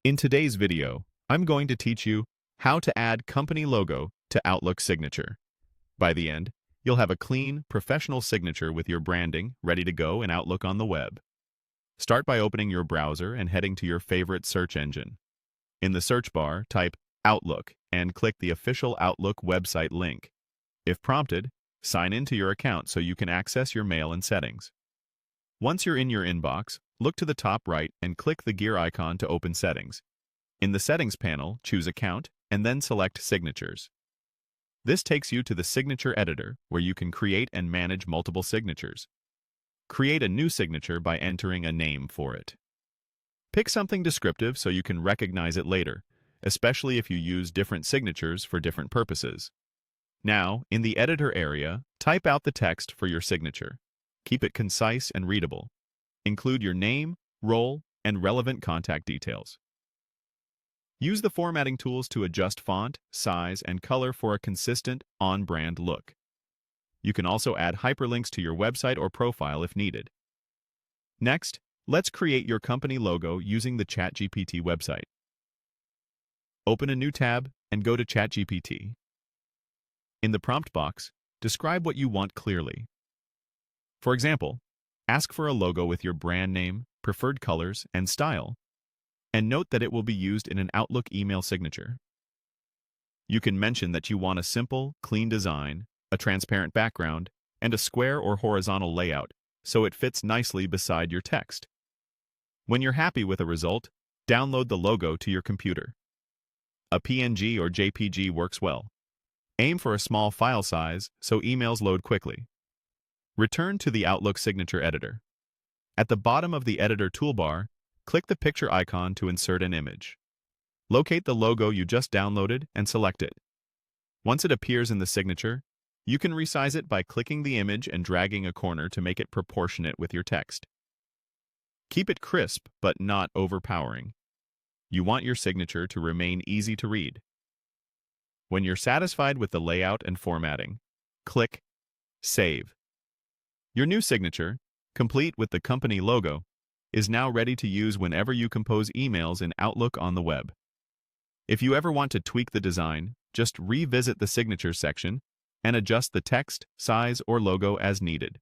In today's video, I'm going to teach you how to add company logo to Outlook signature. By the end, you'll have a clean, professional signature with your branding ready to go in Outlook on the web. Start by opening your browser and heading to your favorite search engine. In the search bar, type Outlook and click the official Outlook website link. If prompted, sign into your account so you can access your mail and settings. Once you're in your inbox, look to the top right and click the gear icon to open Settings. In the Settings panel, choose Account and then select Signatures. This takes you to the Signature Editor, where you can create and manage multiple signatures. Create a new signature by entering a name for it. Pick something descriptive so you can recognize it later, especially if you use different signatures for different purposes. Now, in the Editor area, type out the text for your signature. Keep it concise and readable. Include your name, role, and relevant contact details. Use the formatting tools to adjust font, size, and color for a consistent, on-brand look. You can also add hyperlinks to your website or profile if needed. Next, let's create your company logo using the ChatGPT website. Open a new tab and go to ChatGPT. In the prompt box, describe what you want clearly. For example, ask for a logo with your brand name, preferred colors, and style, and note that it will be used in an Outlook email signature. You can mention that you want a simple, clean design, a transparent background, and a square or horizontal layout so it fits nicely beside your text. When you're happy with a result, download the logo to your computer. A PNG or JPG works well. Aim for a small file size so emails load quickly. Return to the Outlook Signature Editor. At the bottom of the Editor toolbar, click the picture icon to insert an image. Locate the logo you just downloaded and select it. Once it appears in the signature, you can resize it by clicking the image and dragging a corner to make it proportionate with your text. Keep it crisp but not overpowering. You want your signature to remain easy to read. When you're satisfied with the layout and formatting, click Save. Your new signature, complete with the company logo, is now ready to use whenever you compose emails in Outlook on the web. If you ever want to tweak the design, just revisit the signature section and adjust the text, size, or logo as needed.